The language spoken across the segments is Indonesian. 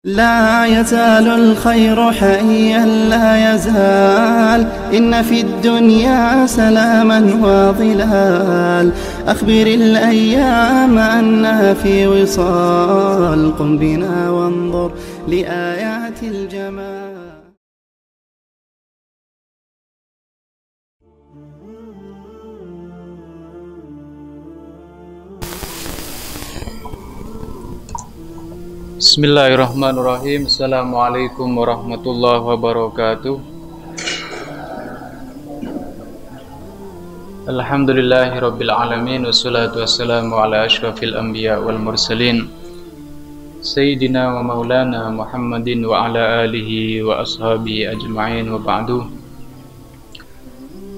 لا يزال الخير حيا لا يزال إن في الدنيا سلاما وظلال أخبر الأيام أنها في وصال قم بنا وانظر لآيات الجمال. Bismillahirrahmanirrahim. Assalamualaikum warahmatullahi wabarakatuh. Alhamdulillahirabbil alamin wassalatu wassalamu ala asyrafil anbiya wal mursalin Sayyidina wa maulana Muhammadin wa ala alihi wa ashabihi ajma'in wa ba'du.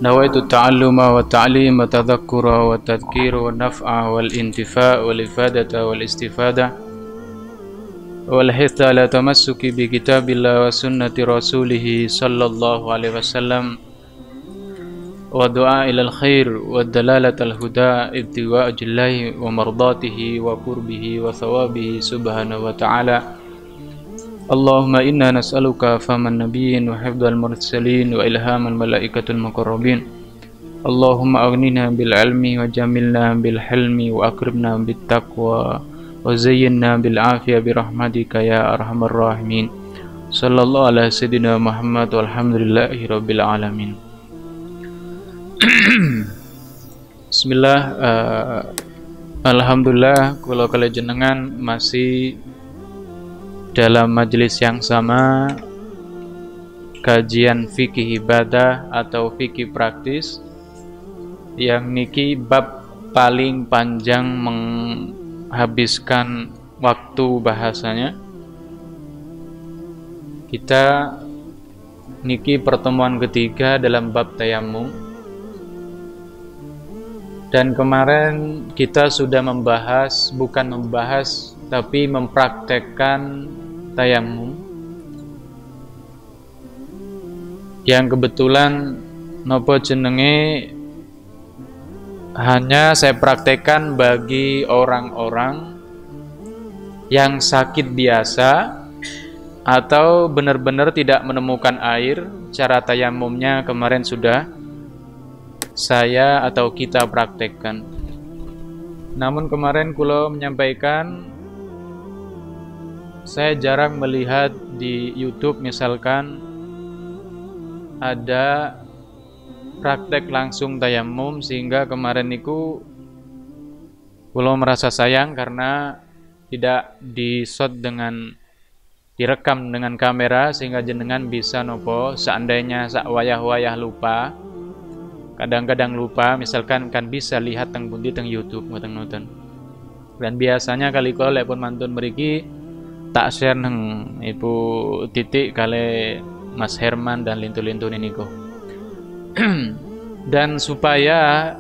Nawaitu ta'alluma wa ta'lim wa tadhakkura wa tadhkira wa naf'a wal intifa' wal ifadata wal istifada wal hitha ala tamassuki bi kitabillah wa sunnati rasulih sallallahu alaihi wasallam wa du'a ilal khair wa dalalatal huda ibtiwa ajillahi wa mardatihi wa qurbihi wa thawabihi subhanahu wa ta'ala. Allahumma inna nas'aluka faman nabiyyin wa hifdzal mursalin wa ilhamal malaikatul muqarrabin. Allahumma aghnina bil ilmi wa jamilna bil hilmi wa akrimna bit taqwa wa zayyinna bil afiyah bi rahmatika ya arhamar rahimin. Sallallahu ala sayyidina Muhammad walhamdulillahi rabbil alamin. Bismillah. Alhamdulillah kula kala jenengan masih dalam majelis yang sama, kajian fikih ibadah atau fikih praktis, yang niki bab paling panjang menghabiskan waktu bahasanya. Kita niki pertemuan ketiga dalam bab tayammum, dan kemarin kita sudah bukan membahas tapi mempraktekkan tayammum yang kebetulan nopo jenenge hanya saya praktekkan bagi orang-orang yang sakit biasa atau benar-benar tidak menemukan air. Cara tayamumnya kemarin sudah saya atau kita praktekkan. Namun kemarin kula menyampaikan saya jarang melihat di YouTube misalkan ada praktek langsung tayammum, sehingga kemarin niku kula merasa sayang karena tidak direkam dengan kamera, sehingga jenengan bisa nopo seandainya sak wayah-wayah lupa, kadang-kadang lupa misalkan kan bisa lihat teng pundi teng YouTube ngoten nonton. Dan biasanya kali kula lek pun mantun mriki tak share nang Ibu Titik kali Mas Herman dan lintu-lintu niku. Dan supaya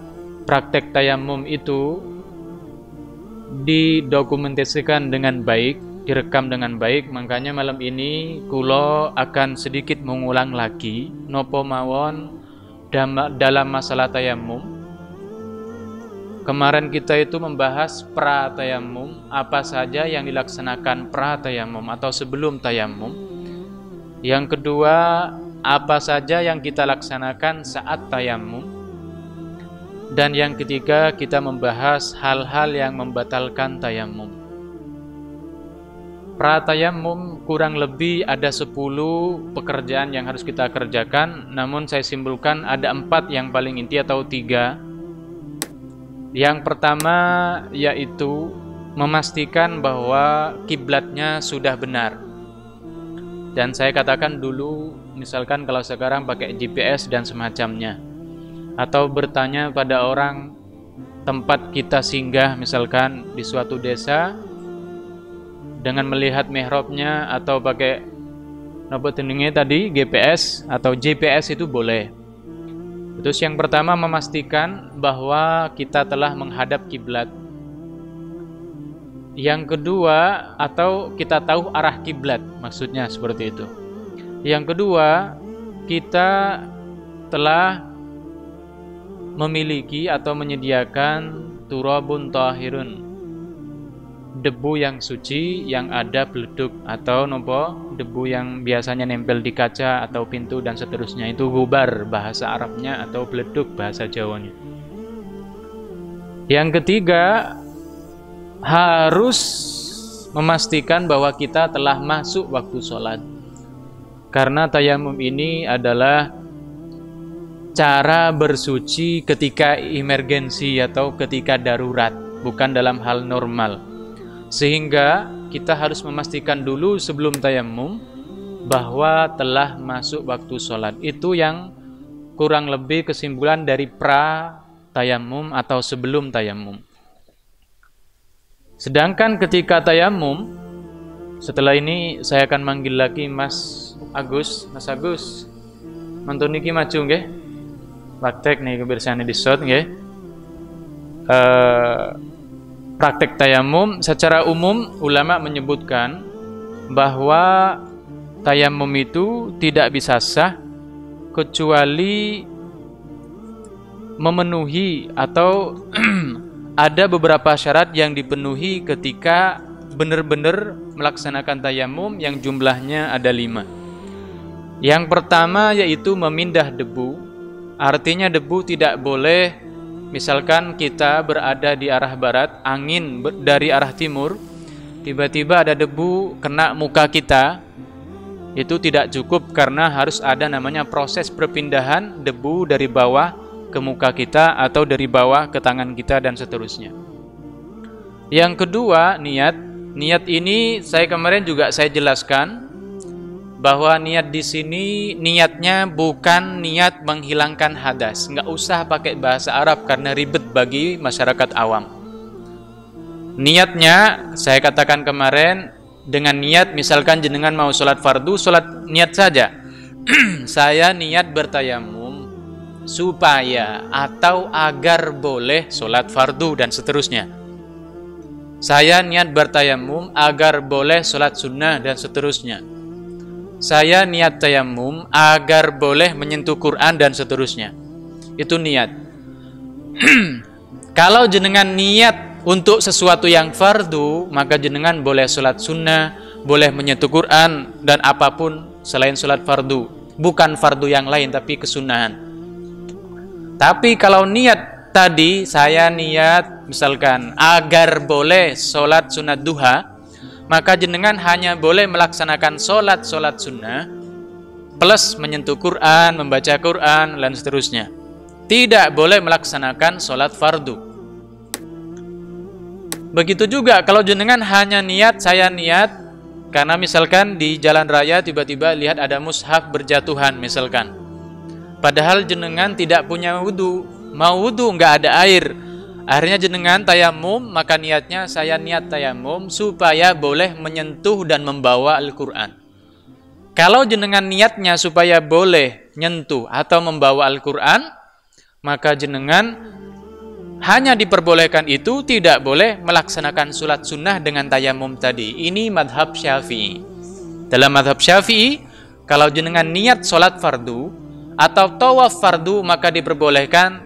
praktek tayamum itu didokumentasikan dengan baik, direkam dengan baik, makanya malam ini kulo akan sedikit mengulang lagi nopo mawon dalam masalah tayamum. Kemarin kita itu membahas pra tayamum, apa saja yang dilaksanakan pra tayamum atau sebelum tayamum. Yang kedua, apa saja yang kita laksanakan saat tayamum. Dan yang ketiga, kita membahas hal-hal yang membatalkan tayamum. Pra tayamum kurang lebih ada 10 pekerjaan yang harus kita kerjakan, namun saya simpulkan ada 4 yang paling inti atau 3. Yang pertama yaitu memastikan bahwa kiblatnya sudah benar. Dan saya katakan dulu, misalkan kalau sekarang pakai GPS dan semacamnya, atau bertanya pada orang tempat kita singgah misalkan di suatu desa dengan melihat mihrabnya atau pakai nopo jenenge tadi GPS atau GPS itu boleh. Terus yang pertama memastikan bahwa kita telah menghadap kiblat. Yang kedua, atau kita tahu arah kiblat, maksudnya seperti itu. Yang kedua, kita telah memiliki atau menyediakan turabun tahirun, debu yang suci yang ada beleduk, atau nopo debu yang biasanya nempel di kaca atau pintu dan seterusnya, itu gubar bahasa Arabnya atau beleduk bahasa Jawanya. Yang ketiga, harus memastikan bahwa kita telah masuk waktu sholat, karena tayamum ini adalah cara bersuci ketika emergensi atau ketika darurat, bukan dalam hal normal. Sehingga kita harus memastikan dulu sebelum tayamum bahwa telah masuk waktu sholat. Itu yang kurang lebih kesimpulan dari pra tayamum atau sebelum tayamum. Sedangkan ketika tayamum, setelah ini saya akan manggil lagi Mas Agus. Mas Agus, mantun niki maju nggih. Praktek nih kebiasaan di shot nggih. Praktek tayamum secara umum ulama menyebutkan bahwa tayamum itu tidak bisa sah kecuali memenuhi atau ada beberapa syarat yang dipenuhi ketika benar-benar melaksanakan tayamum yang jumlahnya ada 5. Yang pertama yaitu memindah debu. Artinya debu tidak boleh, misalkan kita berada di arah barat, angin dari arah timur, tiba-tiba ada debu kena muka kita, itu tidak cukup karena harus ada namanya proses perpindahan debu dari bawah ke muka kita atau dari bawah ke tangan kita dan seterusnya. Yang kedua, niat. Niat ini kemarin juga saya jelaskan bahwa niat di sini niatnya bukan niat menghilangkan hadas. Nggak usah pakai bahasa Arab karena ribet bagi masyarakat awam. Niatnya saya katakan kemarin dengan niat, misalkan jenengan mau sholat fardu, sholat niat saja. Saya niat bertayamum supaya atau agar boleh sholat fardu dan seterusnya. Saya niat bertayamum agar boleh sholat sunnah dan seterusnya. Saya niat tayamum agar boleh menyentuh Quran dan seterusnya. Itu niat. Kalau jenengan niat untuk sesuatu yang fardu, maka jenengan boleh sholat sunnah, boleh menyentuh Quran dan apapun selain sholat fardu. Bukan fardu yang lain tapi kesunahan. Tapi kalau niat tadi, saya niat misalkan agar boleh sholat sunat duha, maka jenengan hanya boleh melaksanakan sholat sunnah plus menyentuh Quran, membaca Quran dan seterusnya. Tidak boleh melaksanakan sholat fardu. Begitu juga kalau jenengan hanya niat, saya niat karena misalkan di jalan raya tiba-tiba lihat ada mushaf berjatuhan misalkan, padahal jenengan tidak punya wudu, mau wudu nggak ada air, akhirnya jenengan tayamum, maka niatnya saya niat tayamum supaya boleh menyentuh dan membawa Al-Quran. Kalau jenengan niatnya supaya boleh nyentuh atau membawa Al-Quran, maka jenengan hanya diperbolehkan itu, tidak boleh melaksanakan sholat sunnah dengan tayamum tadi. Ini madhab Syafi'i. Dalam madhab Syafi'i, kalau jenengan niat sholat fardu atau tawaf fardu, maka diperbolehkan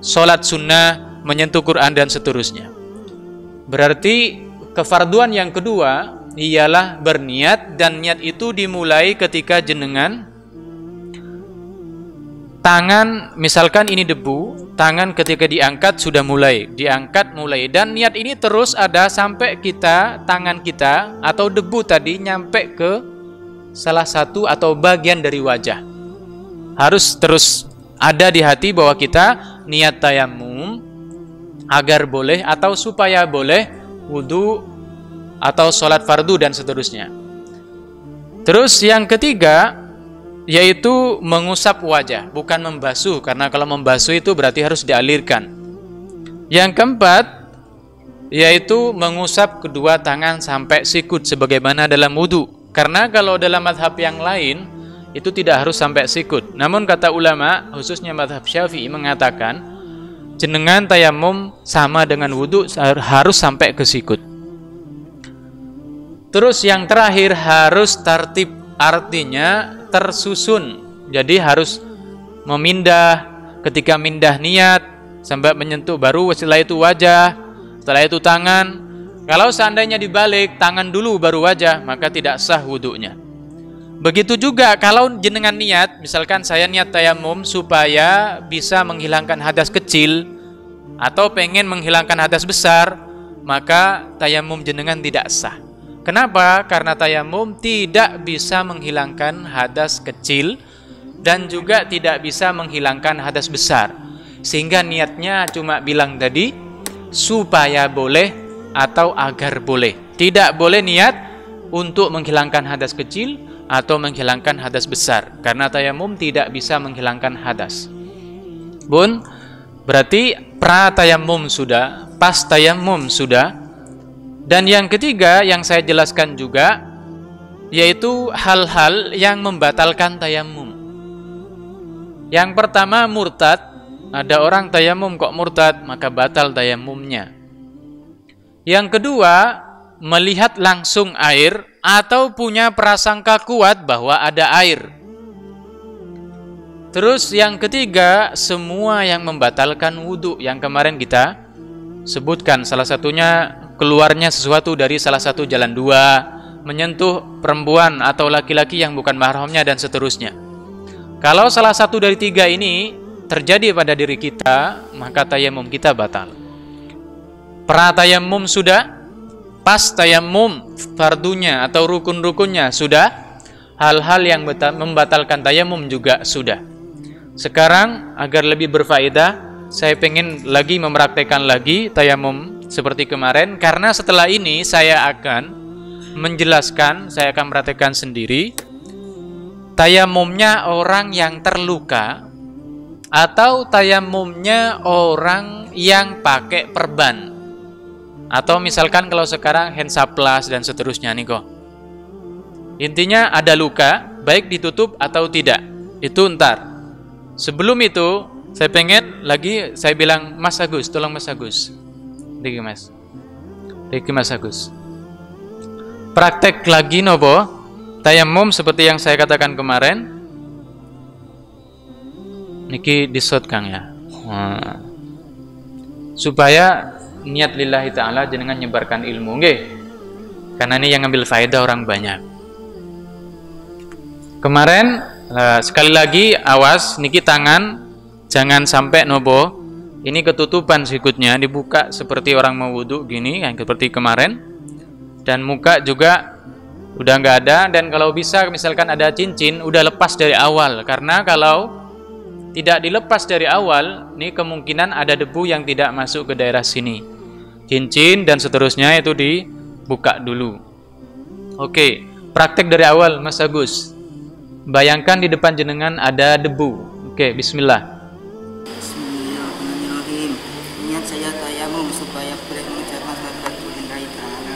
sholat sunnah, menyentuh Quran dan seterusnya. Berarti kefarduan yang kedua ialah berniat, dan niat itu dimulai ketika jenengan tangan, misalkan ini debu, tangan ketika diangkat sudah mulai, diangkat mulai, dan niat ini terus ada sampai kita, tangan kita atau debu tadi nyampe ke salah satu atau bagian dari wajah. Harus terus ada di hati bahwa kita niat tayamum agar boleh atau supaya boleh wudu atau sholat fardu dan seterusnya. Terus yang ketiga yaitu mengusap wajah, bukan membasuh, karena kalau membasuh itu berarti harus dialirkan. Yang keempat yaitu mengusap kedua tangan sampai sikut sebagaimana dalam wudu, karena kalau dalam madhab yang lain itu tidak harus sampai sikut. Namun kata ulama, khususnya madhab Syafi'i mengatakan jenengan tayamum sama dengan wudu harus sampai ke sikut. Terus yang terakhir harus tartib, artinya tersusun. Jadi harus memindah, ketika mindah niat sampai menyentuh, baru setelah itu wajah, setelah itu tangan, Kalau seandainya dibalik, tangan dulu baru wajah, maka tidak sah wudunya. Begitu juga kalau jenengan niat, misalkan saya niat tayamum supaya bisa menghilangkan hadas kecil atau pengen menghilangkan hadas besar, maka tayamum jenengan tidak sah. Kenapa? Karena tayamum tidak bisa menghilangkan hadas kecil dan juga tidak bisa menghilangkan hadas besar. Sehingga niatnya cuma bilang tadi supaya boleh atau agar boleh. Tidak boleh niat untuk menghilangkan hadas kecil atau menghilangkan hadas besar, karena tayamum tidak bisa menghilangkan hadas. Bun, berarti pra tayamum sudah, pas tayamum sudah. Dan yang ketiga yang saya jelaskan juga, yaitu hal-hal yang membatalkan tayamum. Yang pertama murtad. Ada orang tayamum kok murtad, maka batal tayamumnya. Yang kedua, melihat langsung air atau punya prasangka kuat bahwa ada air. Terus yang ketiga, semua yang membatalkan wudhu yang kemarin kita sebutkan. Salah satunya keluarnya sesuatu dari salah satu jalan dua, menyentuh perempuan atau laki-laki yang bukan mahramnya, dan seterusnya. Kalau salah satu dari tiga ini terjadi pada diri kita, maka tayamum kita batal. Pra tayamum sudah, pas tayamum fardunya atau rukun-rukunnya sudah, hal-hal yang membatalkan tayamum juga sudah. Sekarang agar lebih berfaedah, saya pengen lagi mempraktekkan lagi tayamum seperti kemarin, karena setelah ini saya akan menjelaskan, saya akan praktekkan sendiri tayamumnya orang yang terluka atau tayamumnya orang yang pakai perban. Atau misalkan kalau sekarang hensaplas dan seterusnya nih kok. Intinya ada luka, baik ditutup atau tidak. Itu ntar. Sebelum itu, saya pengen lagi, saya bilang, Mas Agus, tolong Mas Agus. Riki Mas Agus. Praktek lagi nopo, tayamum seperti yang saya katakan kemarin. Niki disot Kang ya. Supaya niat lillahi ta'ala jenengan nyebarkan ilmu nggih. Karena ini yang ngambil faedah orang banyak. Kemarin sekali lagi awas niki tangan jangan sampai nopo ini ketutupan sikutnya, dibuka seperti orang mau wudu gini yang seperti kemarin, dan muka juga udah nggak ada, dan kalau bisa misalkan ada cincin udah lepas dari awal, karena kalau tidak dilepas dari awal ini kemungkinan ada debu yang tidak masuk ke daerah sini, cincin dan seterusnya itu dibuka dulu. Oke, praktek dari awal Mas Agus. Bayangkan di depan jenengan ada debu. Oke, bismillah. Bismillahirrahmanirrahim. Niat saya tayamum supaya boleh mengucapkan syahadat lillahi ta'ala.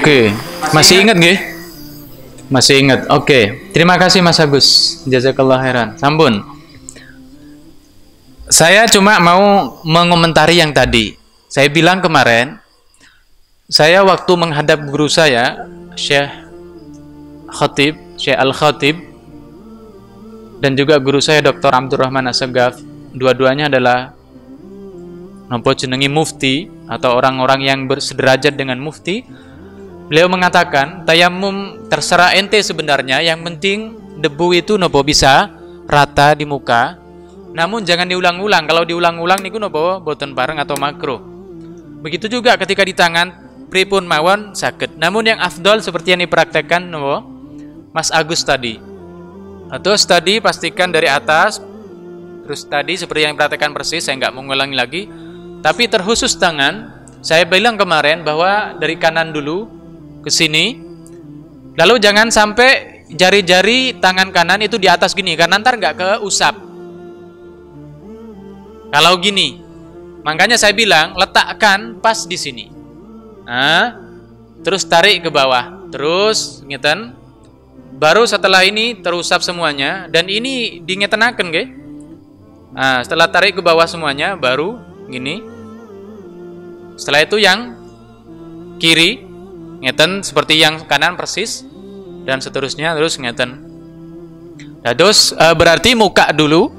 Oke, masih ingat nggih? Masih ingat. Oke. Terima kasih Mas Agus. Jazakallah khairan. Sampun. Saya cuma mau mengomentari yang tadi. Saya bilang kemarin, saya waktu menghadap guru saya, Syekh Al-Khatib, dan juga guru saya Dr. Abdurrahman As-Sagaf, dua-duanya adalah nopo jenengi mufti atau orang-orang yang bersederajat dengan mufti. Beliau mengatakan, tayamum terserah ente sebenarnya, yang penting debu itu nopo bisa rata di muka. Namun jangan diulang-ulang. Kalau diulang-ulang niku nopo boten bareng atau makruh. Begitu juga ketika di tangan pripun mawon sakit. Namun yang afdol seperti yang dipraktekkan nopo Mas Agus tadi. Atau tadi pastikan dari atas. Terus tadi seperti yang dipraktekkan persis, saya nggak mengulangi lagi. Tapi terkhusus tangan, saya bilang kemarin bahwa dari kanan dulu ke sini, lalu jangan sampai jari-jari tangan kanan itu di atas gini, karena ntar nggak keusap. Kalau gini, makanya saya bilang letakkan pas di sini. Nah, terus tarik ke bawah, terus ngeten. Baru setelah ini terusap semuanya, dan ini dingetenaken nggih. Nah, setelah tarik ke bawah semuanya, baru gini. Setelah itu yang kiri ngeten seperti yang kanan persis dan seterusnya terus ngeten. Nah, terus berarti muka dulu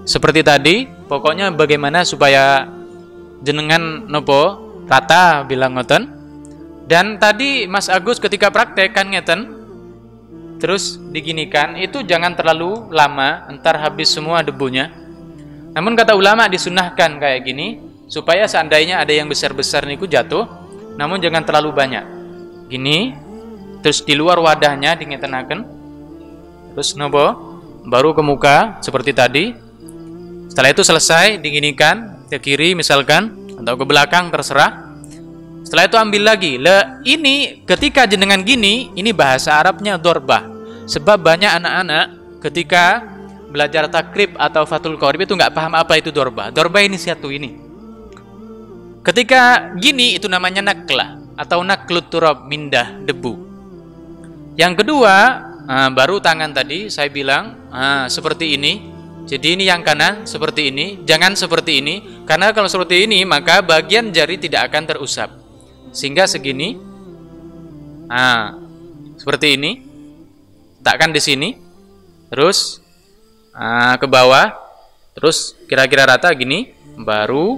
seperti tadi. Pokoknya bagaimana supaya jenengan nopo rata bilang ngoten. Dan tadi Mas Agus ketika praktek kan ngeten. Terus diginikan, itu jangan terlalu lama, entar habis semua debunya. Namun kata ulama disunnahkan kayak gini supaya seandainya ada yang besar-besar niku jatuh, namun jangan terlalu banyak. Gini, terus di luar wadahnya dingetenaken. Terus nopo, baru ke muka seperti tadi. Setelah itu selesai diginikan ke kiri misalkan atau ke belakang terserah. Setelah itu ambil lagi. Ini ketika jenengan gini, ini bahasa Arabnya dorbah. Sebab banyak anak-anak ketika belajar takrib atau fathul qorib itu nggak paham apa itu dorbah. Dorbah ini satu ini. Ketika gini itu namanya naklah atau naklut turab, mindah debu. Yang kedua, baru tangan tadi saya bilang seperti ini. Jadi ini yang kanan seperti ini, jangan seperti ini. Karena kalau seperti ini maka bagian jari tidak akan terusap. Sehingga segini, seperti ini, letakkan di sini, terus ke bawah, terus kira-kira rata gini, baru,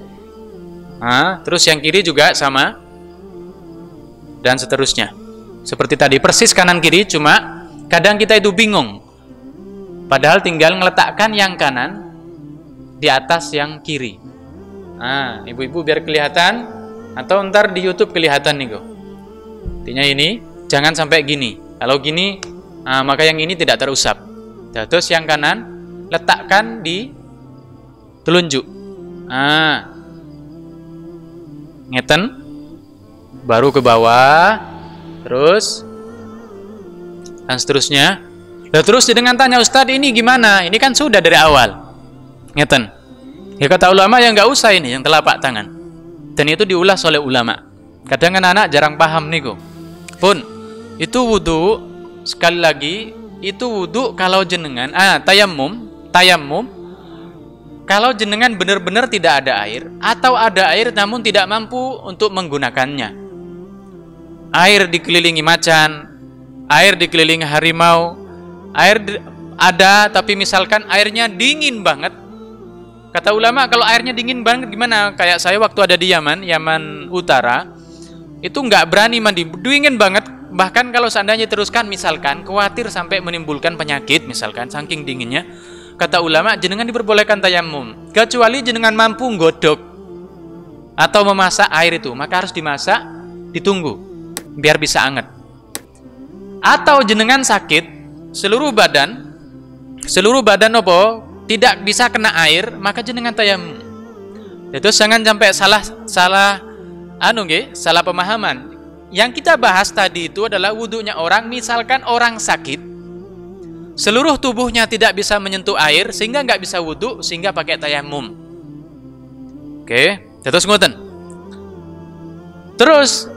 terus yang kiri juga sama, dan seterusnya. Seperti tadi, persis kanan kiri, cuma kadang kita itu bingung. Padahal tinggal meletakkan yang kanan di atas yang kiri. Ibu-ibu biar kelihatan. Atau ntar di YouTube kelihatan nih kok. Intinya ini jangan sampai gini. Kalau gini maka yang ini tidak terusap. Terus yang kanan letakkan di telunjuk. Ngeten. Baru ke bawah. Terus dan seterusnya. Nah, terus dengan tanya Ustadz ini gimana? Ini kan sudah dari awal. Ngeten. Ya kata ulama yang nggak usah ini yang telapak tangan. Dan itu diulas oleh ulama. Kadang anak-anak jarang paham nih kok. Pun itu wudu, sekali lagi itu wudu kalau jenengan tayammum kalau jenengan benar-benar tidak ada air atau ada air namun tidak mampu untuk menggunakannya. Air dikelilingi macan, air dikelilingi harimau, air ada tapi misalkan airnya dingin banget. Kata ulama kalau airnya dingin banget gimana? Kayak saya waktu ada di Yaman Utara, itu nggak berani mandi, dingin banget. Bahkan kalau seandainya teruskan misalkan, khawatir sampai menimbulkan penyakit misalkan, saking dinginnya. Kata ulama jenengan diperbolehkan tayammum, kecuali jenengan mampu nggodok atau memasak air itu, maka harus dimasak, ditunggu, biar bisa anget. Atau jenengan sakit, seluruh badan apa? Tidak bisa kena air, maka jenengan tayammum. Terus jangan sampai salah pemahaman. Yang kita bahas tadi itu adalah wudunya orang, misalkan orang sakit, seluruh tubuhnya tidak bisa menyentuh air sehingga nggak bisa wudu, sehingga pakai tayammum. Oke, terus ngoten. Terus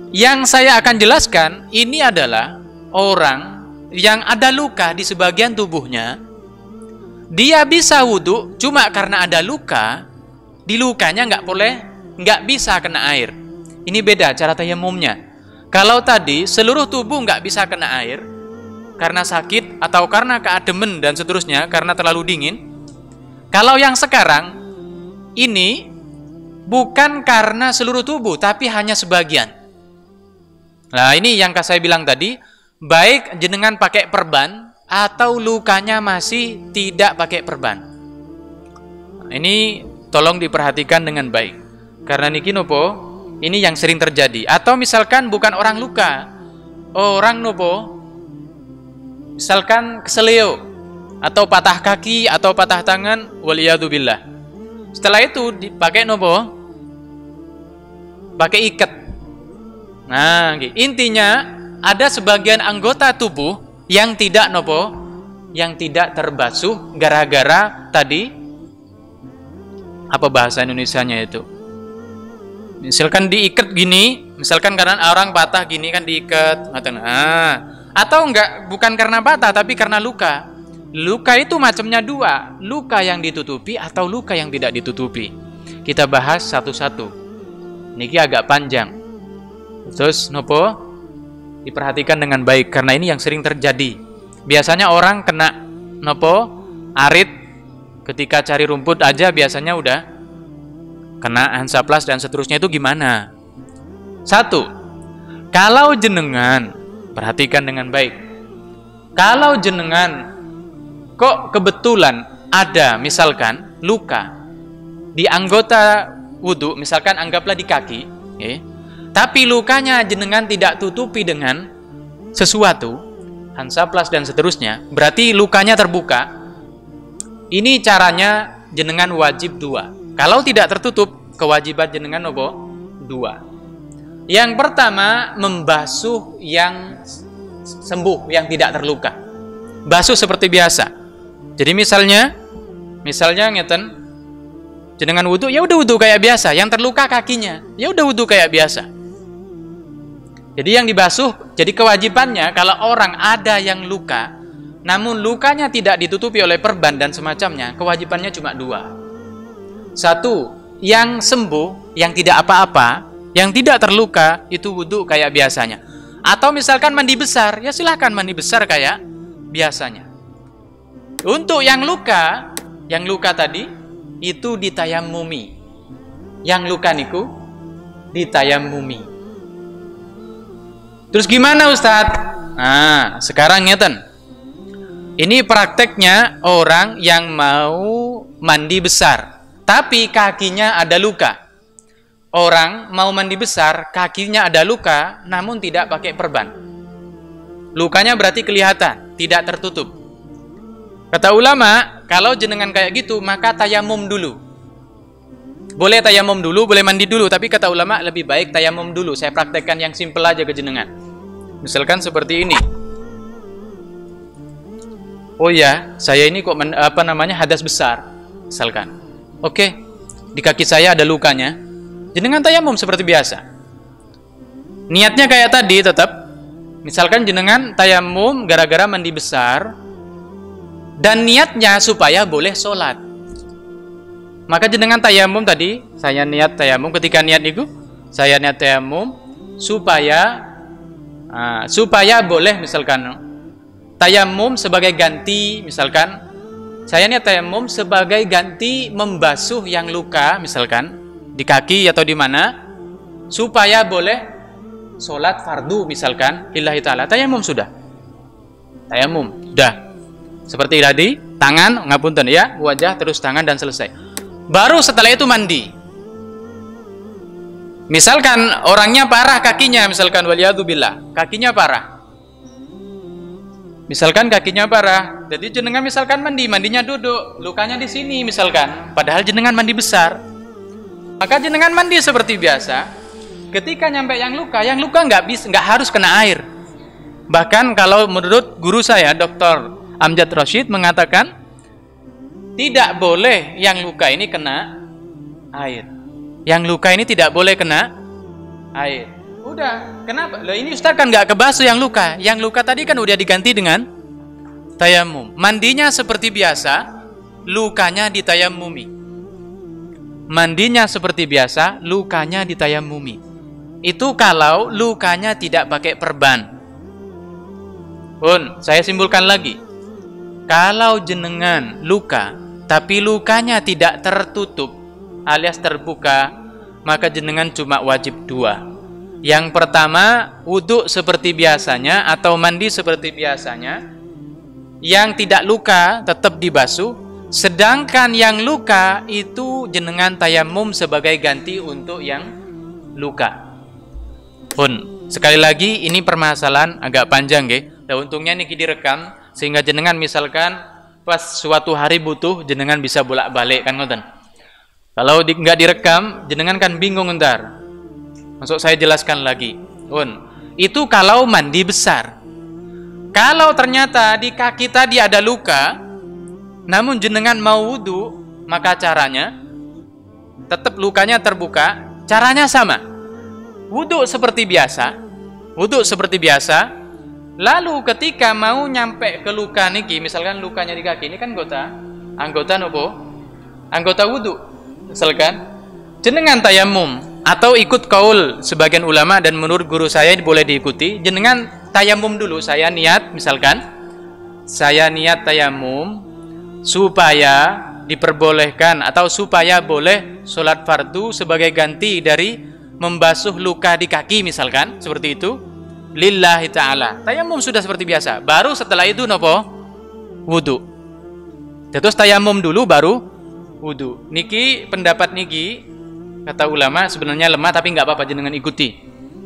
yang saya akan jelaskan ini adalah orang yang ada luka di sebagian tubuhnya. Dia bisa wudu cuma karena ada luka, di lukanya nggak bisa kena air. Ini beda cara tayammumnya. Kalau tadi seluruh tubuh nggak bisa kena air karena sakit atau karena keademen dan seterusnya karena terlalu dingin. Kalau yang sekarang ini bukan karena seluruh tubuh tapi hanya sebagian. Nah ini yang saya bilang tadi, baik jenengan pakai perban atau lukanya masih tidak pakai perban. Ini tolong diperhatikan dengan baik. Karena niki nopo, ini yang sering terjadi. Atau misalkan bukan orang luka, orang nopo, misalkan keseleo, atau patah kaki, atau patah tangan, waliyadzubillah. Setelah itu dipakai nopo, pakai ikat. Nah, intinya ada sebagian anggota tubuh yang tidak nopo, yang tidak terbasuh gara-gara tadi apa bahasa Indonesianya itu? Misalkan diikat gini, misalkan karena orang patah gini kan diikat, atau enggak bukan karena patah tapi karena luka. Luka itu macamnya dua, luka yang ditutupi atau luka yang tidak ditutupi. Kita bahas satu-satu. Niki agak panjang. Terus nopo diperhatikan dengan baik karena ini yang sering terjadi. Biasanya orang kena nopo arit ketika cari rumput aja biasanya udah kena Hansaplast dan seterusnya. Itu gimana? Satu, kalau jenengan perhatikan dengan baik. Kalau jenengan kok kebetulan ada misalkan luka di anggota wudu, misalkan anggaplah di kaki, tapi lukanya jenengan tidak tutupi dengan sesuatu, Hansaplast dan seterusnya, berarti lukanya terbuka. Ini caranya jenengan wajib dua. Kalau tidak tertutup, kewajiban jenengan apa? Dua. Yang pertama, membasuh yang sembuh, yang tidak terluka. Basuh seperti biasa. Jadi misalnya ngeten, jenengan wudu, ya udah wudu kayak biasa. Yang terluka kakinya, ya udah wudu kayak biasa. Jadi yang dibasuh, jadi kewajibannya kalau orang ada yang luka, namun lukanya tidak ditutupi oleh perban dan semacamnya, kewajibannya cuma dua. Satu, yang sembuh, yang tidak apa-apa, yang tidak terluka, itu wudu kayak biasanya. Atau misalkan mandi besar, ya silahkan mandi besar kayak biasanya. Untuk yang luka tadi, itu ditayamumi. Yang luka niku ditayamumi. Terus gimana Ustadz? Nah, sekarang ngeten. Ini prakteknya orang yang mau mandi besar, tapi kakinya ada luka. Orang mau mandi besar, kakinya ada luka, namun tidak pakai perban. Lukanya berarti kelihatan, tidak tertutup. Kata ulama, kalau jenengan kayak gitu, maka tayamum dulu. Boleh tayamum dulu, boleh mandi dulu, tapi kata ulama lebih baik tayamum dulu. Saya praktekkan yang simple aja ke jenengan. Misalkan seperti ini. Oh ya, saya ini kok hadas besar. Misalkan. Oke, di kaki saya ada lukanya. Jenengan tayamum seperti biasa. Niatnya kayak tadi tetap. Misalkan jenengan tayamum gara-gara mandi besar dan niatnya supaya boleh sholat. Maka jenengan tayamum tadi, saya niat tayamum, ketika niat itu saya niat tayamum supaya boleh misalkan tayamum sebagai ganti, misalkan saya niat tayamum sebagai ganti membasuh yang luka misalkan di kaki atau di mana supaya boleh sholat fardu misalkan lillahi ta'ala. Tayamum sudah. Tayamum sudah. Seperti tadi, tangan ngapunten ya, wajah terus tangan dan selesai. Baru setelah itu mandi. Misalkan orangnya parah kakinya, misalkan waliyadzubillah, kakinya parah. Misalkan kakinya parah, jadi jenengan misalkan mandinya duduk, lukanya di sini misalkan, padahal jenengan mandi besar. Maka jenengan mandi seperti biasa. Ketika nyampe yang luka nggak harus kena air. Bahkan kalau menurut guru saya, Dr. Amjad Rashid mengatakan tidak boleh yang luka ini kena air. Yang luka ini tidak boleh kena air. Udah, kenapa? Loh ini Ustaz kan nggak kebasuh yang luka. Yang luka tadi kan udah diganti dengan tayamum. Mandinya seperti biasa, lukanya ditayamumi. Mandinya seperti biasa, lukanya ditayamumi. Itu kalau lukanya tidak pakai perban. Pun, saya simpulkan lagi. Kalau jenengan luka, tapi lukanya tidak tertutup alias terbuka, maka jenengan cuma wajib dua. Yang pertama, wudhu seperti biasanya atau mandi seperti biasanya. Yang tidak luka tetap dibasuh. Sedangkan yang luka itu jenengan tayamum sebagai ganti untuk yang luka. Pun, sekali lagi ini permasalahan agak panjang nggih. Nah, untungnya niki direkam sehingga jenengan misalkan pas suatu hari butuh jenengan bisa bolak-balik kan ngoten. Kalau nggak direkam jenengan kan bingung ntar. Masuk saya jelaskan lagi. Itu kalau mandi besar. Kalau ternyata di kaki tadi ada luka, namun jenengan mau wudu, maka caranya tetap lukanya terbuka, caranya sama. Wudu seperti biasa. Lalu ketika mau nyampe ke luka niki, misalkan lukanya di kaki ini kan anggota nopo? Anggota wudu. Misalkan jenengan tayamum atau ikut kaul sebagian ulama dan menurut guru saya boleh diikuti, jenengan tayamum dulu. Saya niat, misalkan saya niat tayamum supaya diperbolehkan atau supaya boleh sholat fardu sebagai ganti dari membasuh luka di kaki, misalkan seperti itu, lillahi ta'ala. Tayamum sudah seperti biasa, baru setelah itu nopo? Wudu. Terus tayamum dulu baru wudu. Niki pendapat niki kata ulama sebenarnya lemah, tapi nggak apa-apa jenengan ikuti,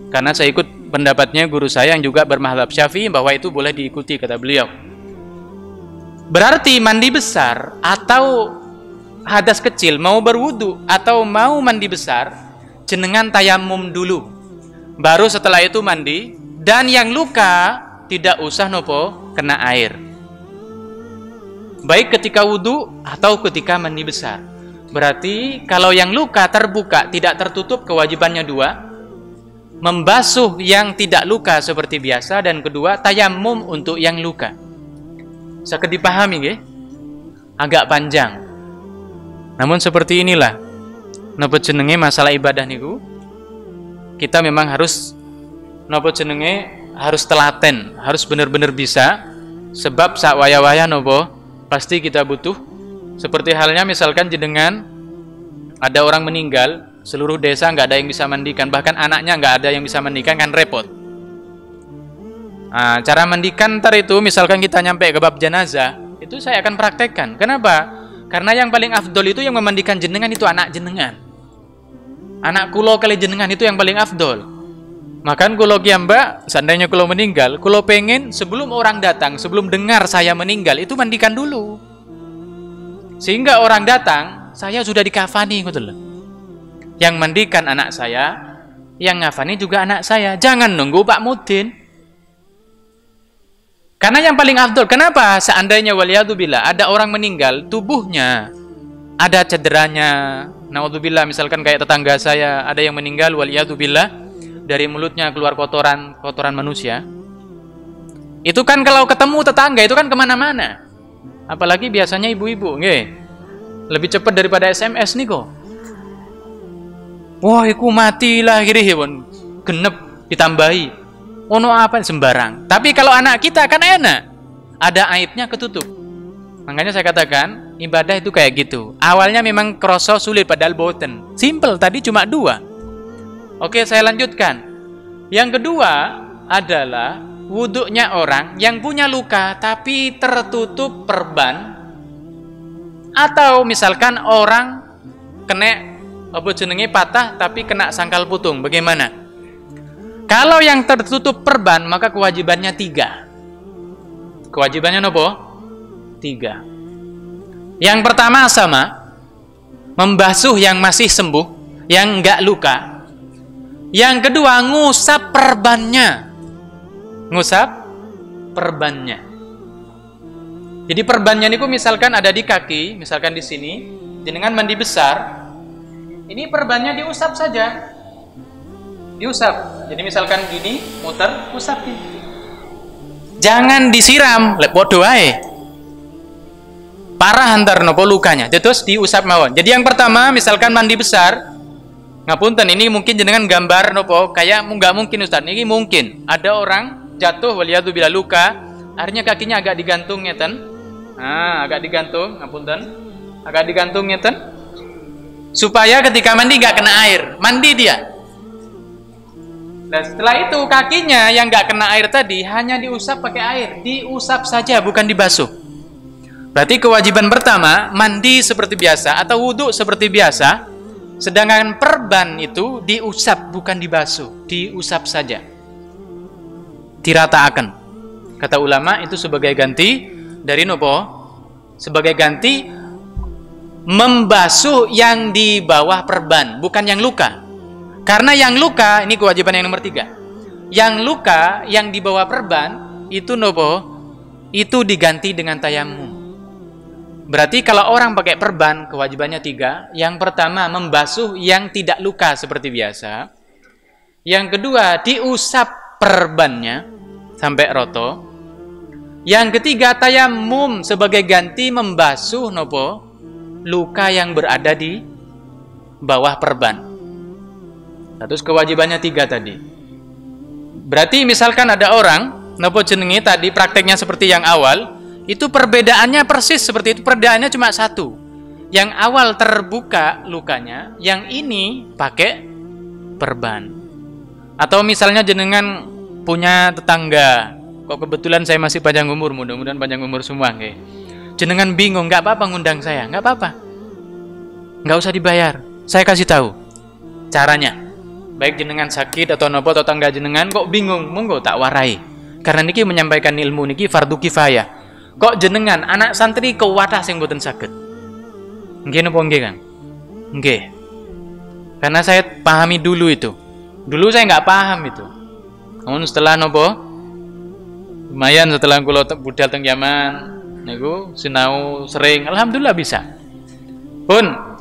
karena saya ikut pendapatnya guru saya yang juga bermadzhab Syafi'i bahwa itu boleh diikuti kata beliau. Berarti mandi besar atau hadas kecil, mau berwudu atau mau mandi besar, jenengan tayamum dulu, baru setelah itu mandi. Dan yang luka tidak usah nopo kena air, baik ketika wudu atau ketika mandi besar. Berarti kalau yang luka terbuka tidak tertutup, kewajibannya dua: membasuh yang tidak luka seperti biasa, dan kedua tayamum untuk yang luka. Sakit dipahami nggih? Agak panjang, namun seperti inilah napa jenenge masalah ibadah niku. Kita memang harus napa jenenge harus telaten, harus benar-benar bisa, sebab sak waya-waya napa pasti kita butuh. Seperti halnya misalkan jenengan ada orang meninggal, seluruh desa nggak ada yang bisa mandikan, bahkan anaknya nggak ada yang bisa mandikan, kan repot. Nah, cara mandikan ntar itu misalkan kita nyampe ke bab jenazah, itu saya akan praktekkan. Kenapa? Karena yang paling afdol itu yang memandikan jenengan itu anak jenengan. Anak kulo kali jenengan itu yang paling afdol. Makan kulo kiamba, seandainya kulo meninggal, kulo pengen sebelum orang datang, sebelum dengar saya meninggal, itu mandikan dulu. Sehingga orang datang, saya sudah dikafani, betul. Yang mandikan anak saya, yang ngafani juga anak saya. Jangan nunggu Pak Mudin. Karena yang paling afdol, kenapa? Seandainya waliyadzubillah ada orang meninggal, tubuhnya ada cederanya, naudzubillah, misalkan kayak tetangga saya ada yang meninggal, waliyadzubillah, dari mulutnya keluar kotoran manusia. Itu kan kalau ketemu tetangga itu kan kemana-mana. Apalagi biasanya ibu-ibu, nggih, lebih cepat daripada SMS nih kok. Wah, iku mati lah kirihipun, genep ditambahi. Ono apa sembarang. Tapi kalau anak kita kan enak, ada aibnya ketutup. Makanya saya katakan ibadah itu kayak gitu. Awalnya memang kroso sulit padahal boten. Simple tadi cuma dua. Oke, saya lanjutkan. Yang kedua adalah wuduknya orang yang punya luka tapi tertutup perban, atau misalkan orang kena apa jenenge patah tapi kena sangkal putung. Bagaimana? Kalau yang tertutup perban maka kewajibannya 3. Kewajibannya nopo? 3. Yang pertama sama, membasuh yang masih sembuh, yang enggak luka. Yang kedua ngusap perbannya. Ngusap perbannya. Jadi perbannya niku misalkan ada di kaki, misalkan di sini, jenengan mandi besar, ini perbannya diusap saja. Diusap. Jadi misalkan gini, muter, usap gini. Jangan disiram, lek podo ae. Parah antar nopo lukanya. Terus diusap mawon. Jadi yang pertama misalkan mandi besar, ngapunten ini mungkin jenengan gambar nopo kayak nggak mungkin Ustaz. Ini mungkin ada orang jatuh waliyadzubillah luka, akhirnya kakinya agak digantung ngeten. Nah, agak digantung, ngapunten. Agak digantung ngeten. Supaya ketika mandi nggak kena air, mandi dia. Dan setelah itu kakinya yang nggak kena air tadi hanya diusap pakai air, diusap saja bukan dibasuh. Berarti kewajiban pertama mandi seperti biasa atau wudhu seperti biasa, sedangkan perban itu diusap bukan dibasuh, diusap saja, diratakan. Kata ulama itu sebagai ganti dari nopo, sebagai ganti membasuh yang di bawah perban, bukan yang luka. Karena yang luka, ini kewajiban yang nomor 3. Yang luka, yang di bawah perban, itu nopo, itu diganti dengan tayamum. Berarti kalau orang pakai perban, kewajibannya 3. Yang pertama, membasuh yang tidak luka seperti biasa. Yang kedua, diusap perbannya sampai roto. Yang ketiga, tayamum sebagai ganti membasuh nopo, luka yang berada di bawah perban. Terus kewajibannya 3 tadi. Berarti misalkan ada orang nopo jenenge tadi prakteknya seperti yang awal, itu perbedaannya persis seperti itu, perbedaannya cuma 1. Yang awal terbuka lukanya, yang ini pakai perban. Atau misalnya jenengan punya tetangga, kok kebetulan saya masih panjang umur, mudah-mudahan panjang umur semua nggih. Jenengan bingung, nggak apa-apa ngundang saya, nggak apa-apa. Nggak usah dibayar. Saya kasih tahu caranya. Baik jenengan sakit atau nopo tetangga jenengan kok bingung, monggo tak warai. Karena niki menyampaikan ilmu niki fardu kifayah. Kok jenengan anak santri kuwatah sing mboten saged. Nggih napa nggih, Kang? Nggih. Karena saya pahami dulu itu. Dulu saya nggak paham itu. Namun setelah nopo lumayan setelah kula budal teng Yaman niku sinau sering, alhamdulillah bisa. Pun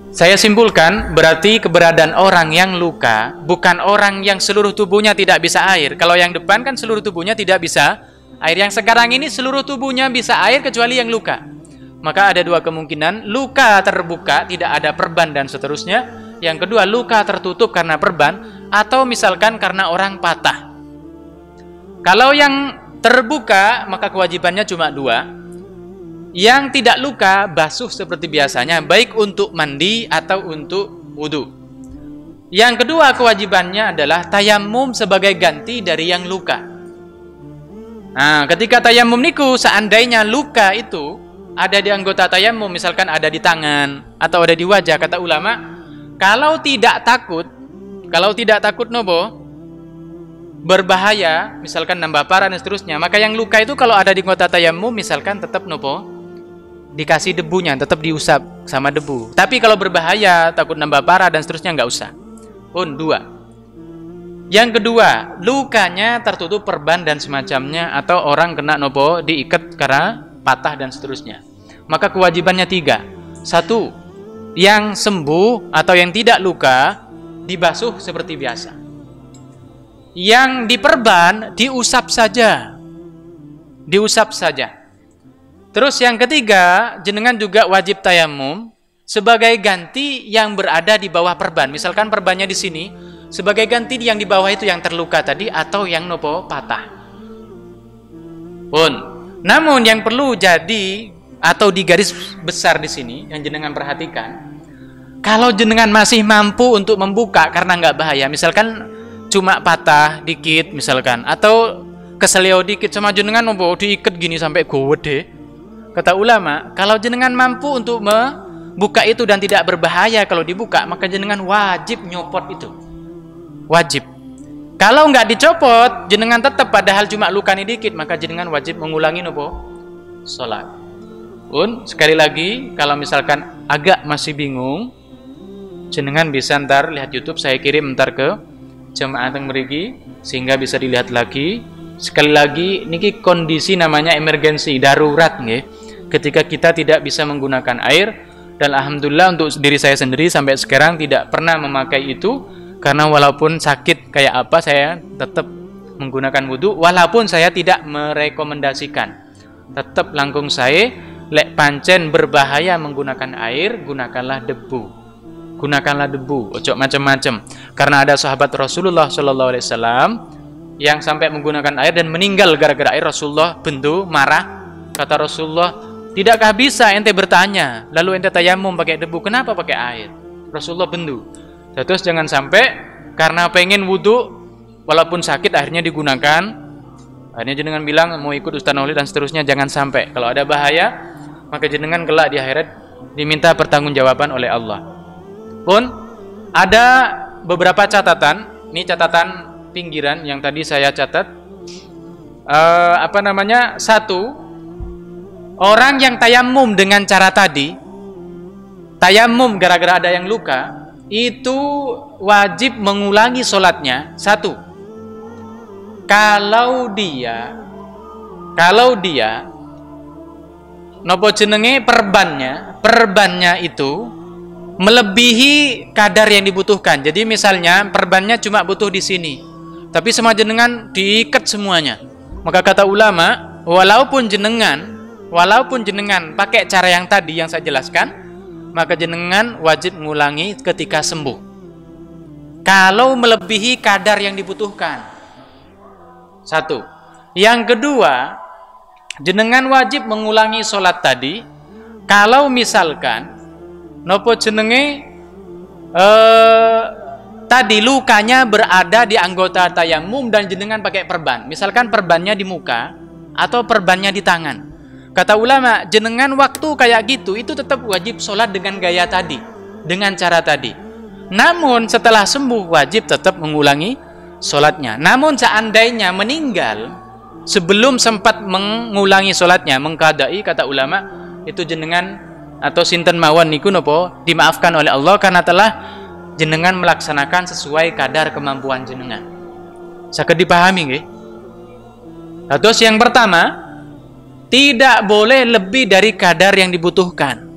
saya simpulkan berarti keberadaan orang yang luka bukan orang yang seluruh tubuhnya tidak bisa air. Kalau yang depan kan seluruh tubuhnya tidak bisa air. Yang sekarang ini seluruh tubuhnya bisa air kecuali yang luka. Maka ada 2 kemungkinan, luka terbuka, tidak ada perban dan seterusnya. Yang kedua, luka tertutup karena perban, atau misalkan karena orang patah. Kalau yang terbuka, maka kewajibannya cuma 2. Yang tidak luka, basuh seperti biasanya, baik untuk mandi atau untuk wudu. Yang kedua kewajibannya adalah tayamum sebagai ganti dari yang luka. Nah, ketika tayamum niku, seandainya luka itu ada di anggota tayamum, misalkan ada di tangan atau ada di wajah, kata ulama, kalau tidak takut nopo berbahaya, misalkan nambah parah dan seterusnya, maka yang luka itu kalau ada di anggota tayamum, misalkan tetap nopo dikasih debunya, tetap diusap sama debu. Tapi kalau berbahaya, takut nambah parah dan seterusnya, nggak usah. Pun 2. Yang kedua, lukanya tertutup perban dan semacamnya, atau orang kena nopo diikat karena patah dan seterusnya. Maka kewajibannya 3. 1, yang sembuh atau yang tidak luka dibasuh seperti biasa. Yang diperban diusap saja. Diusap saja. Terus yang ketiga, jenengan juga wajib tayamum sebagai ganti yang berada di bawah perban. Misalkan perbannya di sini, sebagai ganti yang di bawah itu yang terluka tadi atau yang nopo patah. Pun namun yang perlu jadi atau di garis besar di sini yang jenengan perhatikan, kalau jenengan masih mampu untuk membuka karena nggak bahaya, misalkan cuma patah dikit misalkan, atau keselio dikit sama jenengan nopo diikat gini sampai gede, kata ulama, kalau jenengan mampu untuk membuka itu dan tidak berbahaya kalau dibuka, maka jenengan wajib nyopot itu, wajib. Kalau nggak dicopot, jenengan tetap padahal cuma luka ini dikit, maka jenengan wajib mengulangi nopo sholat. Pun sekali lagi, kalau misalkan agak masih bingung, jenengan bisa ntar lihat YouTube, saya kirim ntar ke jemaah teng mriki sehingga bisa dilihat lagi. Sekali lagi, niki kondisi namanya emergensi, darurat nggih. Ketika kita tidak bisa menggunakan air, dan alhamdulillah untuk diri saya sendiri sampai sekarang tidak pernah memakai itu. Karena walaupun sakit kayak apa, saya tetap menggunakan wudu, walaupun saya tidak merekomendasikan. Tetap langkung saya, lek pancen berbahaya menggunakan air, gunakanlah debu. Gunakanlah debu, ojo macam-macam. Karena ada sahabat Rasulullah SAW yang sampai menggunakan air dan meninggal gara-gara air. Rasulullah bendu, marah. Kata Rasulullah, tidakkah bisa ente bertanya, lalu ente tayamum pakai debu, kenapa pakai air? Rasulullah bendu. Terus jangan sampai karena pengen wudhu walaupun sakit akhirnya digunakan. Akhirnya jenengan bilang mau ikut Ustaz Nahli dan seterusnya, jangan sampai. Kalau ada bahaya, maka jenengan kelak di akhirat diminta pertanggungjawaban oleh Allah. Pun ada beberapa catatan, ini catatan pinggiran yang tadi saya catat. 1, orang yang tayamum dengan cara tadi, tayamum gara-gara ada yang luka, itu wajib mengulangi sholatnya. 1, kalau dia nopo jenenge perbannya itu melebihi kadar yang dibutuhkan. Jadi misalnya perbannya cuma butuh di sini, tapi semua jenengan diikat semuanya, maka kata ulama, walaupun jenengan pakai cara yang tadi yang saya jelaskan, maka jenengan wajib mengulangi ketika sembuh. kalau melebihi kadar yang dibutuhkan. Satu. Yang kedua, jenengan wajib mengulangi sholat tadi kalau misalkan nopo jenenge tadi lukanya berada di anggota tayamum dan jenengan pakai perban. Misalkan perbannya di muka atau perbannya di tangan. Kata ulama, jenengan waktu kayak gitu itu tetap wajib sholat dengan gaya tadi, dengan cara tadi. Namun setelah sembuh wajib tetap mengulangi sholatnya. Namun seandainya meninggal sebelum sempat mengulangi sholatnya, mengqadai, kata ulama, itu jenengan atau sinten mawon niku nopo dimaafkan oleh Allah karena telah jenengan melaksanakan sesuai kadar kemampuan jenengan. Saged dipahami nggih? Terus yang pertama, tidak boleh lebih dari kadar yang dibutuhkan.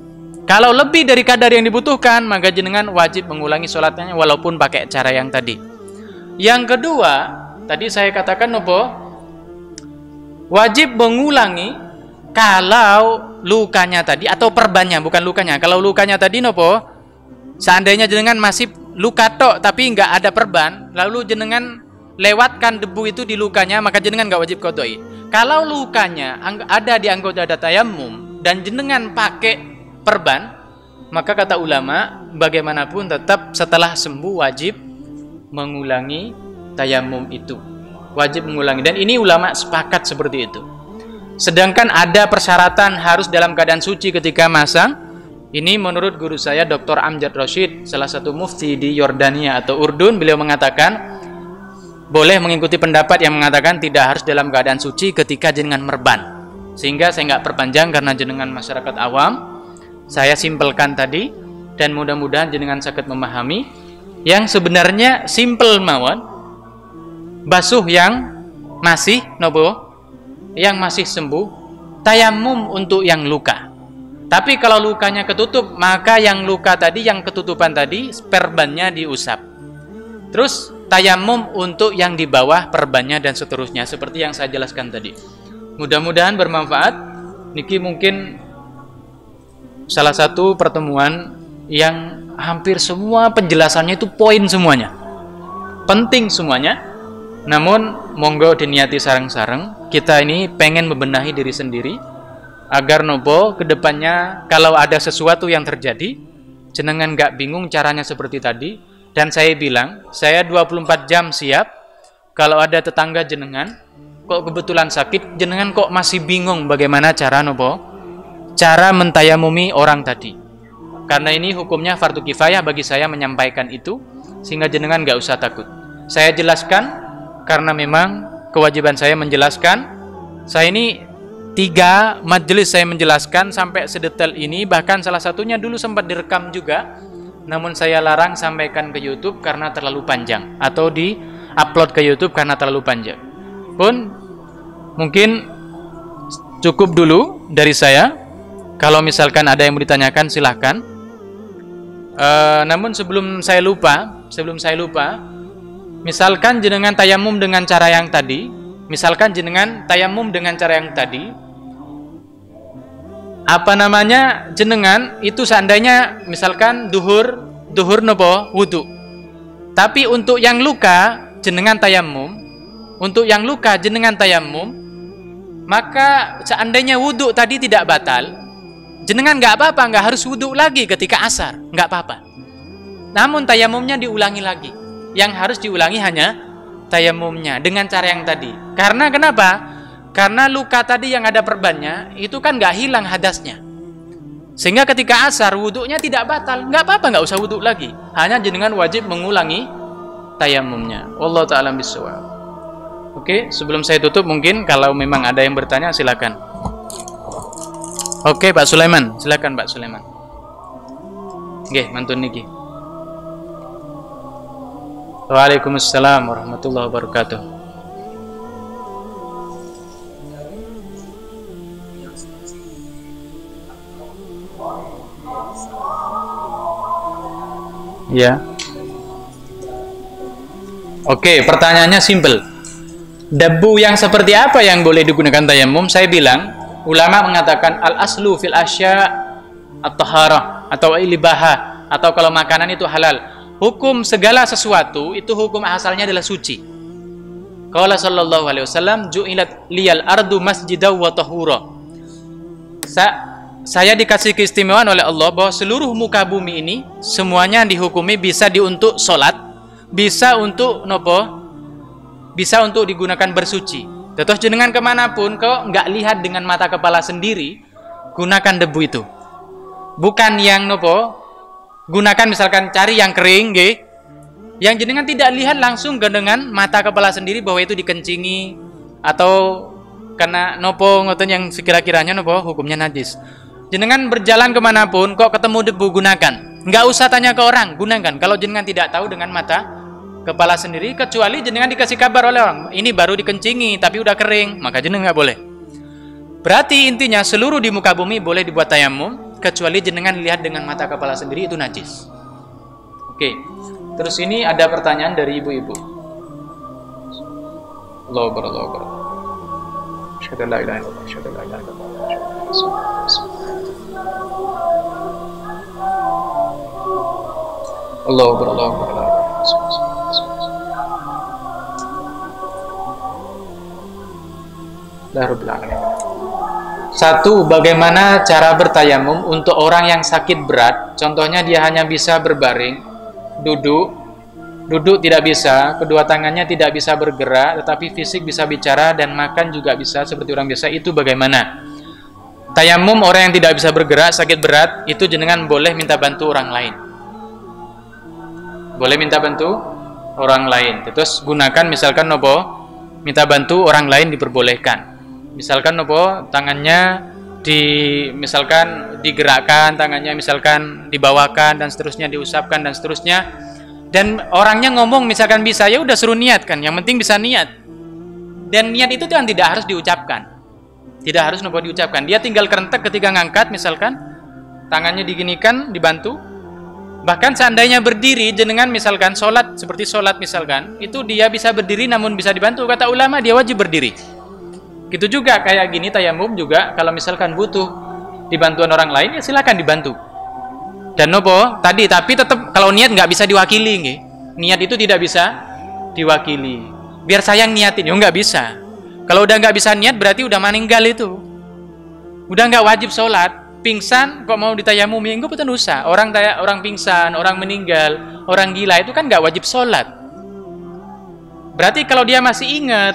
Kalau lebih dari kadar yang dibutuhkan, maka jenengan wajib mengulangi sholatnya walaupun pakai cara yang tadi. Yang kedua, tadi saya katakan nopo, wajib mengulangi kalau lukanya tadi atau perbannya, bukan lukanya. Kalau lukanya tadi nopo, seandainya jenengan masih luka tok tapi nggak ada perban, lalu jenengan lewatkan debu itu di lukanya, maka jenengan nggak wajib qodoi. Kalau lukanya ada di anggota tayamum dan jenengan pakai perban, maka kata ulama bagaimanapun tetap setelah sembuh wajib mengulangi tayamum itu. Wajib mengulangi, dan ini ulama sepakat seperti itu. Sedangkan ada persyaratan harus dalam keadaan suci ketika masang. Ini menurut guru saya Dr. Amjad Rashid, salah satu mufti di Yordania atau Urdun, beliau mengatakan boleh mengikuti pendapat yang mengatakan tidak harus dalam keadaan suci ketika jenengan merban. Sehingga saya nggak perpanjang karena jenengan masyarakat awam. Saya simpelkan tadi dan mudah-mudahan jenengan sakit memahami yang sebenarnya simpel mawon. Basuh yang masih nopo, yang masih sembuh, tayamum untuk yang luka. Tapi kalau lukanya ketutup, maka yang luka tadi, yang ketutupan tadi, perbannya diusap. Terus tayamum untuk yang di bawah perbannya dan seterusnya, seperti yang saya jelaskan tadi. Mudah-mudahan bermanfaat. Niki mungkin salah satu pertemuan yang hampir semua penjelasannya itu poin semuanya, penting semuanya. Namun monggo diniati sareng-sareng, kita ini pengen membenahi diri sendiri agar nopo kedepannya kalau ada sesuatu yang terjadi jenengan nggak bingung caranya seperti tadi. Dan saya bilang, saya 24 jam siap kalau ada tetangga jenengan kok kebetulan sakit, jenengan kok masih bingung bagaimana cara nopo, cara mentayamumi orang tadi. Karena ini hukumnya fardu kifayah bagi saya menyampaikan itu, sehingga jenengan nggak usah takut. Saya jelaskan karena memang kewajiban saya menjelaskan. Saya ini 3 majelis saya menjelaskan sampai sedetail ini, bahkan salah satunya dulu sempat direkam juga, namun saya larang sampaikan ke YouTube karena terlalu panjang, atau di-upload ke YouTube karena terlalu panjang. Pun mungkin cukup dulu dari saya. Kalau misalkan ada yang mau ditanyakan silahkan. Namun sebelum saya lupa, misalkan jenengan tayamum dengan cara yang tadi, jenengan itu seandainya misalkan duhur nopo wudu. Tapi untuk yang luka jenengan tayamum, maka seandainya wudu tadi tidak batal, jenengan nggak apa-apa, nggak harus wudu lagi ketika asar, nggak apa-apa. Namun tayamumnya diulangi lagi. Yang harus diulangi hanya tayamumnya dengan cara yang tadi. Karena kenapa? Karena luka tadi yang ada perbannya itu kan nggak hilang hadasnya. Sehingga ketika asar wudunya tidak batal, nggak apa-apa, nggak usah wudu lagi. Hanya jenengan wajib mengulangi tayamumnya. Wallahu ta'ala bishawab. Oke, sebelum saya tutup mungkin kalau memang ada yang bertanya silakan. Oke, Pak Sulaiman, silakan Pak Sulaiman. Nggih, mantun niki. Waalaikumsalam warahmatullahi wabarakatuh. Ya. Oke, pertanyaannya simpel. Debu yang seperti apa yang boleh digunakan tayamum? Saya bilang, ulama mengatakan al-aslu fil asya at-taharah atau ilibahah, atau kalau makanan itu halal. hukum segala sesuatu itu hukum asalnya adalah suci. Qala sallallahu alaihi wasallam, ju'ilat liyal ardu masjidaw wa tahura. Saya dikasih keistimewaan oleh Allah bahwa seluruh muka bumi ini semuanya dihukumi bisa untuk sholat, bisa untuk nopo, bisa untuk digunakan bersuci. Terus jenengan kemanapun kau nggak lihat dengan mata kepala sendiri, gunakan debu itu. Bukan yang nopo, gunakan misalkan cari yang kering, nggih. Yang jenengan tidak lihat langsung dengan mata kepala sendiri bahwa itu dikencingi atau karena nopo ngoten yang sekira-kiranya nopo hukumnya najis. Jenengan berjalan kemanapun kok ketemu debu, gunakan. Nggak usah tanya ke orang, gunakan. Kalau jenengan tidak tahu dengan mata kepala sendiri, kecuali jenengan dikasih kabar oleh orang, ini baru dikencingi tapi udah kering, maka jenengan nggak boleh. Berarti intinya seluruh di muka bumi boleh dibuat tayamum, kecuali jenengan lihat dengan mata kepala sendiri itu najis. Oke. Terus ini ada pertanyaan dari ibu-ibu. Allahu Akbar, Allahu Akbar. Asyhadu an la ilaha illallah, asyhadu an la ilaha illallah. Allahu Akbar, Allahu Akbar. Satu, bagaimana cara bertayamum untuk orang yang sakit berat? Contohnya dia hanya bisa berbaring, duduk tidak bisa, kedua tangannya tidak bisa bergerak, tetapi fisik bisa bicara dan makan juga bisa seperti orang biasa. Itu bagaimana? Tayamum orang yang tidak bisa bergerak, sakit berat, itu jenengan boleh minta bantu orang lain. Boleh minta bantu orang lain. Terus gunakan misalkan nopo, minta bantu orang lain diperbolehkan. Misalkan nopo, tangannya misalkan digerakkan, tangannya misalkan dibawakan dan seterusnya, diusapkan dan seterusnya. Dan orangnya ngomong misalkan bisa, ya udah suruh niat kan. Yang penting bisa niat. Dan niat itu kan tidak harus diucapkan. Tidak harus nopo diucapkan. Dia tinggal kerentek ketika ngangkat misalkan, tangannya diginikan, dibantu. Bahkan seandainya berdiri, jenengan misalkan sholat, seperti sholat misalkan, itu dia bisa berdiri namun bisa dibantu. Kata ulama dia wajib berdiri. Gitu juga kayak gini tayamum juga, kalau misalkan butuh dibantuan orang lain, ya silakan dibantu. Dan nopo tadi, tapi tetap kalau niat nggak bisa diwakili, nggih. Niat itu tidak bisa diwakili. Biar saya niatin, ya nggak bisa. Kalau udah nggak bisa niat berarti udah meninggal itu. Udah nggak wajib sholat. Pingsan kok mau ditayamumi, enggak betul usah. Orang pingsan, orang meninggal, orang gila itu kan nggak wajib sholat. Berarti kalau dia masih ingat,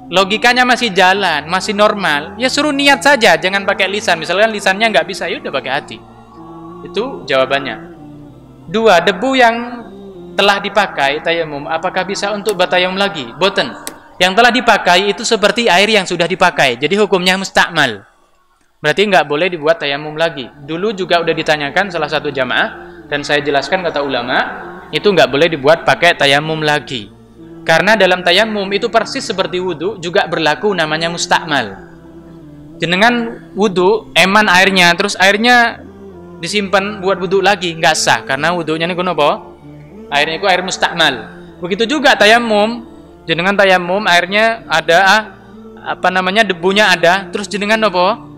logikanya masih jalan, masih normal, ya suruh niat saja, jangan pakai lisan. Misalkan lisannya nggak bisa, ya udah pakai hati. Itu jawabannya. Dua, debu yang telah dipakai tayamum, apakah bisa untuk bertayamum lagi? Boten. Yang telah dipakai itu seperti air yang sudah dipakai, jadi hukumnya mustakmal. Berarti nggak boleh dibuat tayamum lagi. Dulu juga udah ditanyakan salah satu jamaah, dan saya jelaskan kata ulama, itu nggak boleh dibuat pakai tayamum lagi. Karena dalam tayamum itu persis seperti wudu, juga berlaku namanya mustakmal. Jenengan wudu, eman airnya, terus airnya disimpan buat wudu lagi, nggak sah. Karena wudunya ini apa? Airnya itu air mustakmal. Begitu juga tayamum, jenengan tayamum, airnya ada, debunya ada, terus jenengan apa?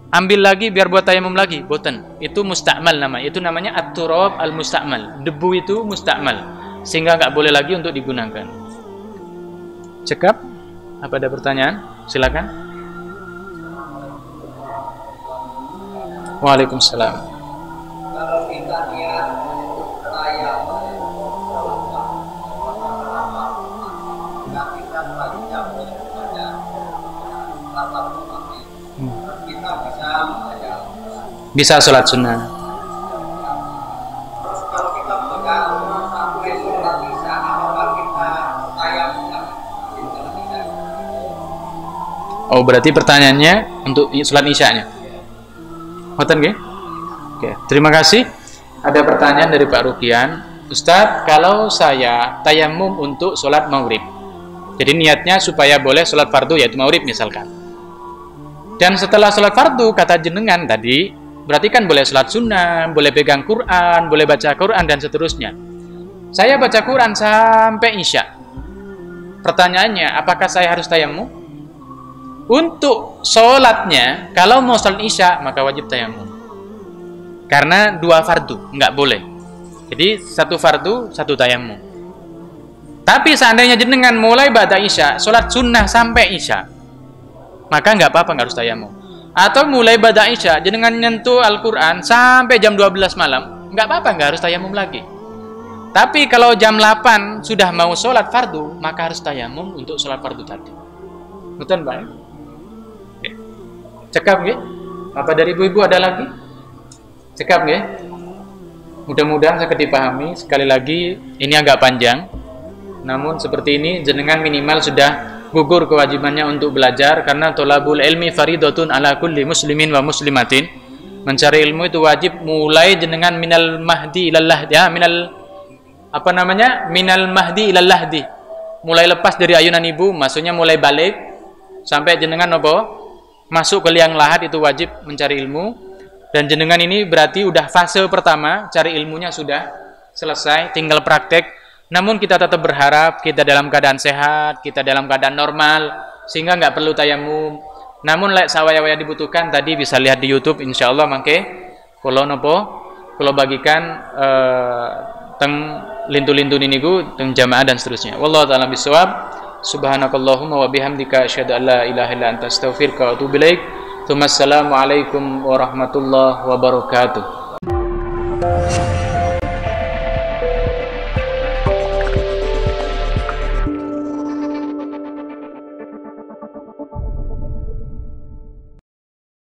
Ambil lagi biar buat tayamum lagi, boten. Itu mustakmal namanya. Itu namanya at-turab al-mustakmal. Debu itu mustakmal, sehingga nggak boleh lagi untuk digunakan. Cekap? Apa ada pertanyaan? Silakan. Waalaikumsalam. Kalau kita niat tayamum, kita lagi campur pada latar kita bisa sholat sunnah. Kalau kita pegang sampai sholat isya, apakah kita tayamum? Oh, berarti pertanyaannya untuk sholat isya-nya. Ngoten nggih? Oke, terima kasih. Ada pertanyaan dari Pak Rukian. Ustadz, kalau saya tayamum untuk sholat maghrib, jadi niatnya supaya boleh sholat fardu, yaitu maghrib misalkan. Dan setelah sholat fardu, kata jenengan tadi, berarti kan boleh sholat sunnah, boleh pegang Quran, boleh baca Quran, dan seterusnya. Saya baca Quran sampai isya. Pertanyaannya, apakah saya harus tayamum? Untuk sholatnya, kalau mau sholat isya, maka wajib tayamum. Karena dua fardu, nggak boleh. Jadi satu fardu, satu tayamum. Tapi seandainya jenengan mulai ba'da isya, sholat sunnah sampai isya, maka nggak apa-apa, nggak harus tayamum. Atau mulai ba'da isya, jenengan nyentuh Al-Quran sampai jam 12 malam, nggak apa-apa, nggak harus tayamum lagi. Tapi kalau jam 8 sudah mau sholat fardu, maka harus tayamum untuk sholat fardu tadi. Betul, Pak? Oke. Cekap nggih? Apa dari ibu-ibu ada lagi? Cekap nggih? Mudah-mudahan saya dipahami. Sekali lagi, ini agak panjang. Namun seperti ini, jenengan minimal sudah gugur kewajibannya untuk belajar, karena tolabul ilmi faridatun ala kulli muslimin wa muslimatin. Mencari ilmu itu wajib mulai jenengan minal mahdi ilallah, ya, minal mahdi ilal lahdi. Mulai lepas dari ayunan ibu, maksudnya mulai balik sampai jenengan masuk ke liang lahat, itu wajib mencari ilmu. Dan jenengan ini berarti udah fase pertama, cari ilmunya sudah selesai, tinggal praktek. Namun kita tetap berharap kita dalam keadaan sehat, kita dalam keadaan normal, sehingga nggak perlu tayamum. Namun lek sawaya-waya dibutuhkan tadi bisa lihat di YouTube, insyaallah mangke kalau bagikan teng lintu-lintu niku teng jamaah dan seterusnya. Wallahu taala bisawab. Subhanakallahumma wa bihamdika asyhadu an la ilaha illa anta astaghfiruka wa atubu ilaik. Assalamualaikum warahmatullahi wabarakatuh.